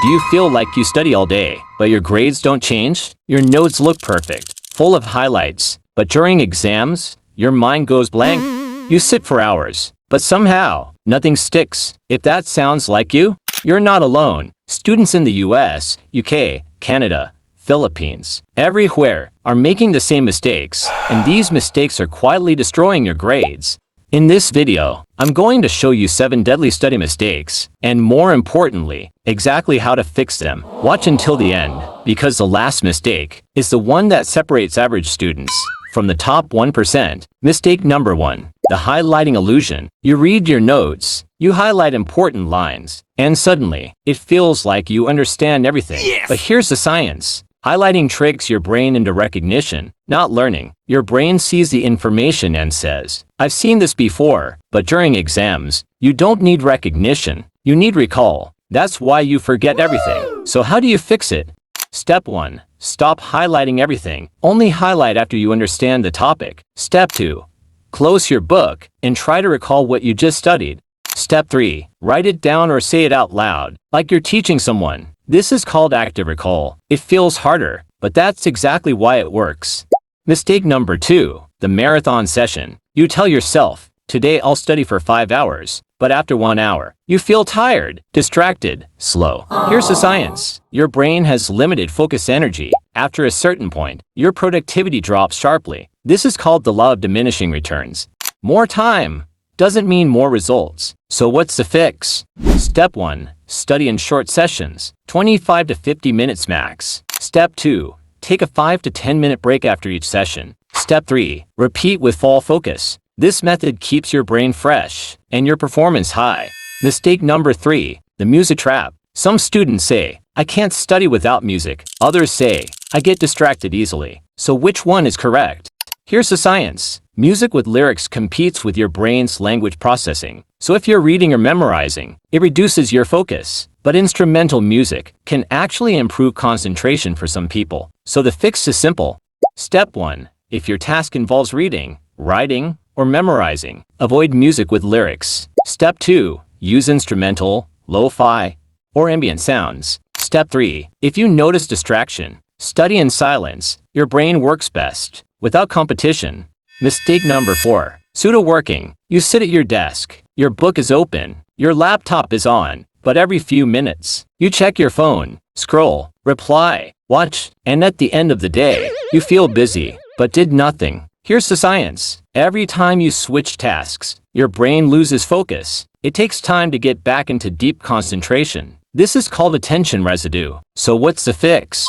Do you feel like you study all day, but your grades don't change? Your notes look perfect, full of highlights, but during exams, your mind goes blank. You sit for hours, but somehow, nothing sticks. If that sounds like you, you're not alone. Students in the US, UK, Canada, Philippines, everywhere are making the same mistakes, and these mistakes are quietly destroying your grades. In this video, I'm going to show you 7 deadly study mistakes, and more importantly, exactly how to fix them. Watch until the end, because the last mistake is the one that separates average students from the top 1%. Mistake number 1. The highlighting illusion. You read your notes, you highlight important lines, and suddenly, it feels like you understand everything. Yes! But here's the science. Highlighting tricks your brain into recognition, not learning. Your brain sees the information and says, I've seen this before, but during exams, you don't need recognition, you need recall. That's why you forget everything. So how do you fix it? Step 1. Stop highlighting everything. Only highlight after you understand the topic. Step 2. Close your book and try to recall what you just studied. Step 3. Write it down or say it out loud, like you're teaching someone. This is called active recall. It feels harder, but that's exactly why it works. Mistake number 2. The marathon session. You tell yourself, today I'll study for 5 hours, but after 1 hour, you feel tired, distracted, slow. Here's the science. Your brain has limited focus energy. After a certain point, your productivity drops sharply. This is called the law of diminishing returns. More time doesn't mean more results. So what's the fix? Step 1. Study in short sessions, 25 to 50 minutes max. Step 2. Take a 5 to 10 minute break after each session. Step 3. Repeat with full focus. This method keeps your brain fresh and your performance high. Mistake number 3. The music trap. Some students say, I can't study without music. Others say, I get distracted easily. So which one is correct? Here's the science. Music with lyrics competes with your brain's language processing. So if you're reading or memorizing, it reduces your focus. But instrumental music can actually improve concentration for some people. So the fix is simple. Step 1. If your task involves reading, writing, or memorizing, avoid music with lyrics. Step 2. Use instrumental, lo-fi, or ambient sounds. Step 3. If you notice distraction, study in silence. Your brain works best without competition. Mistake number 4. Pseudo-working. You sit at your desk, your book is open, your laptop is on, but every few minutes, you check your phone, scroll, reply, watch, and at the end of the day, you feel busy, but did nothing. Here's the science. Every time you switch tasks, your brain loses focus. It takes time to get back into deep concentration. This is called attention residue. So what's the fix?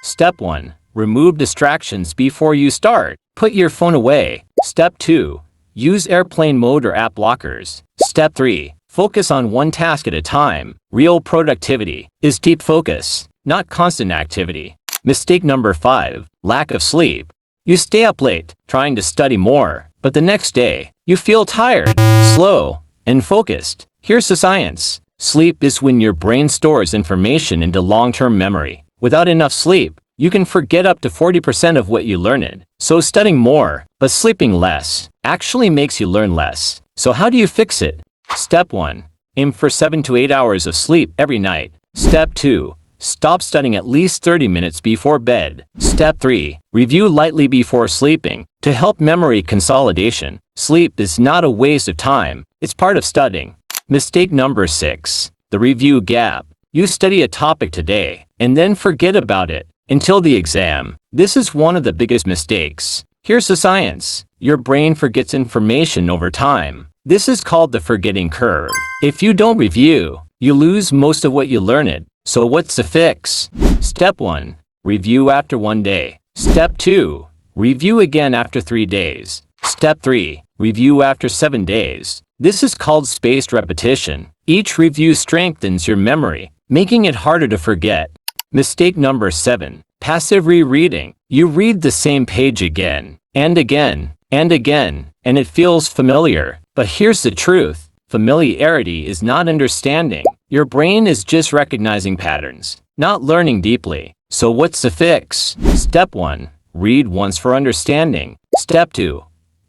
Step 1. Remove distractions before you start. Put your phone away. Step 2. Use airplane mode or app blockers. Step 3. Focus on one task at a time. Real productivity is deep focus, not constant activity. Mistake number 5. Lack of sleep. You stay up late, trying to study more, but the next day, you feel tired, slow, and focused. Here's the science. Sleep is when your brain stores information into long-term memory. Without enough sleep, you can forget up to 40% of what you learned. So studying more, but sleeping less, actually makes you learn less. So how do you fix it? Step 1. Aim for 7 to 8 hours of sleep every night. Step 2. Stop studying at least 30 minutes before bed. Step 3. Review lightly before sleeping to help memory consolidation. Sleep is not a waste of time. It's part of studying. Mistake number 6. The review gap. You study a topic today and then forget about it until the exam. This is one of the biggest mistakes. Here's the science. Your brain forgets information over time. This is called the forgetting curve. If you don't review, you lose most of what you learned. So what's the fix? Step 1. Review after 1 day. Step 2. Review again after 3 days. Step 3. Review after 7 days. This is called spaced repetition. Each review strengthens your memory, making it harder to forget. Mistake number 7. Passive rereading. You read the same page again, and again, and again, and it feels familiar. But here's the truth. Familiarity is not understanding. Your brain is just recognizing patterns, not learning deeply. So what's the fix? Step 1. Read once for understanding. Step 2.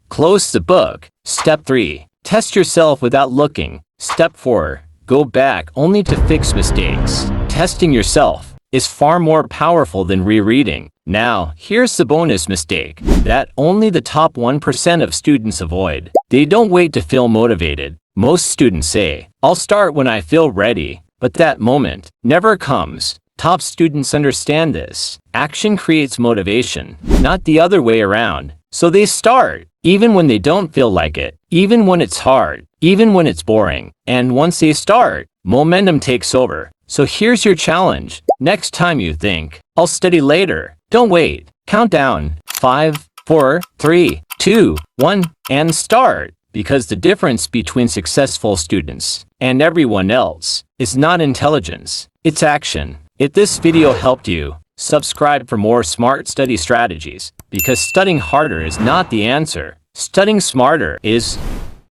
Close the book. Step 3. Test yourself without looking. Step 4. go back only to fix mistakes. Testing yourself is far more powerful than rereading. Now, here's the bonus mistake that only the top 1% of students avoid. They don't wait to feel motivated. Most students say, "I'll start when I feel ready," but that moment never comes. Top students understand this. Action creates motivation, not the other way around. So they start, even when they don't feel like it, even when it's hard, even when it's boring. And once they start, momentum takes over. So here's your challenge. Next time you think, "I'll study later," don't wait. Count down 5, 4, 3, 2, 1, and start. Because the difference between successful students and everyone else is not intelligence, it's action. If this video helped you, subscribe for more smart study strategies, because studying harder is not the answer. Studying smarter is.